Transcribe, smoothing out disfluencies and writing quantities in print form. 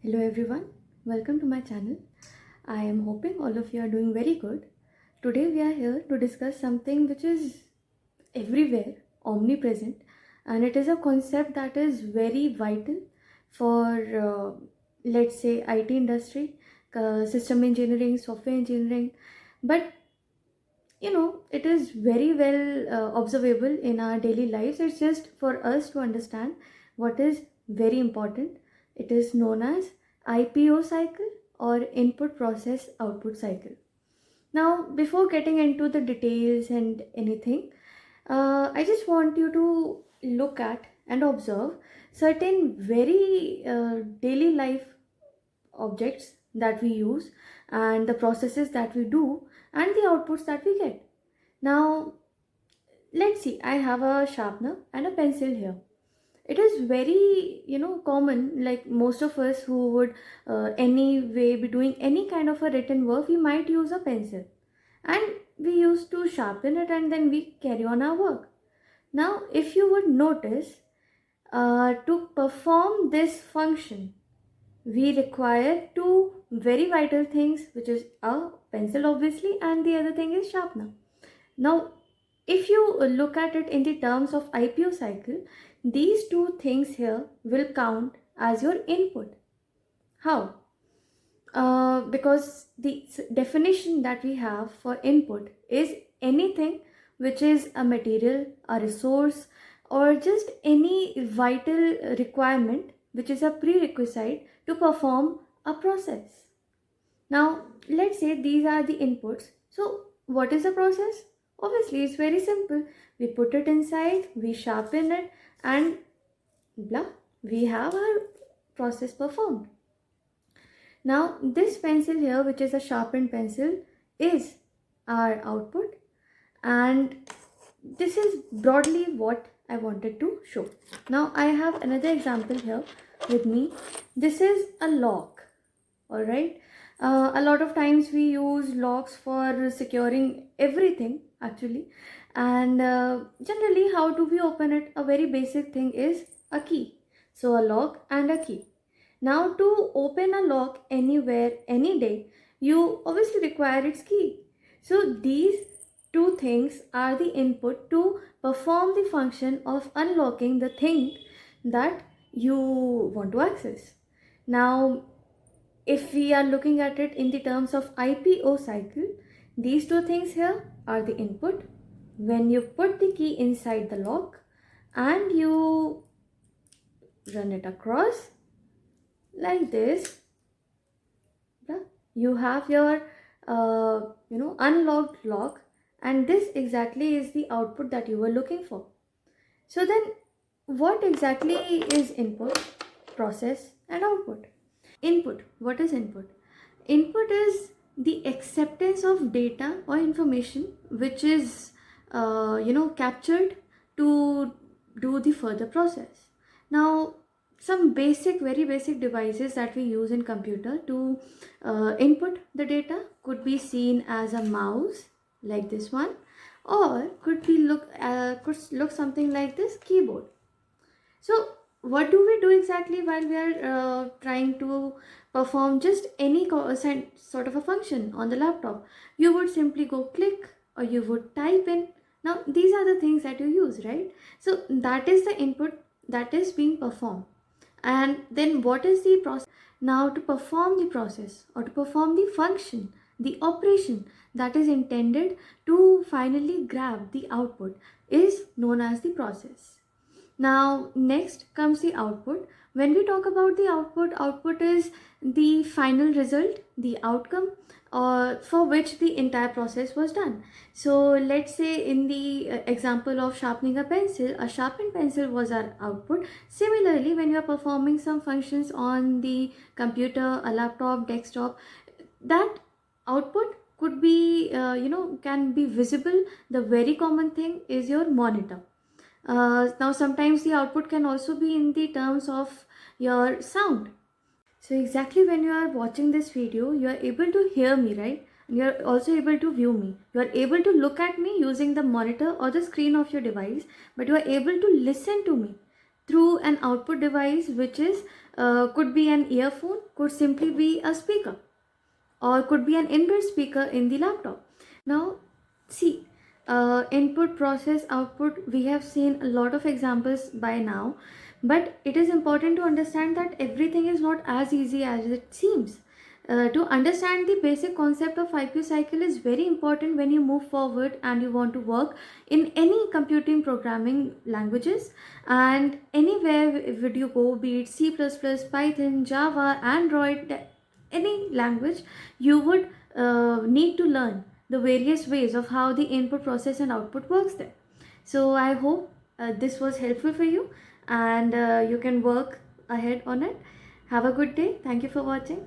Hello everyone, welcome to my channel. I am hoping all of you are doing very good. Today we are here to discuss something which is everywhere, omnipresent, and it is a concept that is very vital for let's say IT industry, system engineering, software engineering, but it is very well observable in our daily lives. It's just for us to understand what is very important. It is known as IPO cycle, or input process output cycle. Now, before getting into the details and anything, I just want you to look at and observe certain very daily life objects that we use, and the processes that we do, and the outputs that we get. Now, let's see, I have a sharpener and a pencil here. It is very common, like most of us who would anyway be doing any kind of a written work, we might use a pencil, and we used to sharpen it and then we carry on our work. Now, if you would notice, to perform this function, we require two very vital things, which is a pencil obviously, and the other thing is sharpener. Now, if you look at it in the terms of IPO cycle, these two things here will count as your input. How? Because the definition that we have for input is anything which is a material, a resource, or just any vital requirement which is a prerequisite to perform a process. Now, let's say these are the inputs. So, what is the process? Obviously, it's very simple. We put it inside, we sharpen it, and blah, we have our process performed. Now, this pencil here, which is a sharpened pencil, is our output, and this is broadly what I wanted to show. Now, I have another example here with me. This is a lock, alright. A lot of times we use locks for securing everything actually, and generally how do we open it? A very basic thing is a key. So a lock and a key. Now, to open a lock anywhere, any day, you obviously require its key. So these two things are the input to perform the function of unlocking the thing that you want to access. Now, if we are looking at it in the terms of IPO cycle, these two things here are the input. When you put the key inside the lock and you run it across like this, you have your unlocked lock, and this exactly is the output that you were looking for. So then, what exactly is input, process, and output? Input. What is input? Input is the acceptance of data or information which is captured to do the further process. Now, some very basic devices that we use in computer to input the data could be seen as a mouse, like this one, or could look something like this keyboard. So, what do we do exactly while we are trying to perform just any sort of a function on the laptop? You would simply go click, or you would type in. Now, these are the things that you use, right? So, that is the input that is being performed. And then what is the process? Now, to perform the process or to perform the function, the operation that is intended to finally grab the output is known as the process. Now, next comes the output. When we talk about the output is the final result, the outcome, for which the entire process was done. So, let's say in the example of sharpening a pencil, a sharpened pencil was our output. Similarly, when you are performing some functions on the computer, a laptop, desktop, that output could be, can be visible. The very common thing is your monitor. Now, sometimes the output can also be in the terms of your sound. So exactly when you are watching this video, you are able to hear me, right? And you are also able to view me. You are able to look at me using the monitor or the screen of your device, but you are able to listen to me through an output device which is could be an earphone, could simply be a speaker, or could be an inbuilt speaker in the laptop. Now, see, input, process, output, we have seen a lot of examples by now, but it is important to understand that everything is not as easy as it seems. To understand the basic concept of IQ cycle is very important when you move forward and you want to work in any computing programming languages, and anywhere would you go, be it C++, Python, Java, Android, any language, you would need to learn the various ways of how the input, process, and output works there. So I hope this was helpful for you, and you can work ahead on it. Have a good day. Thank you for watching.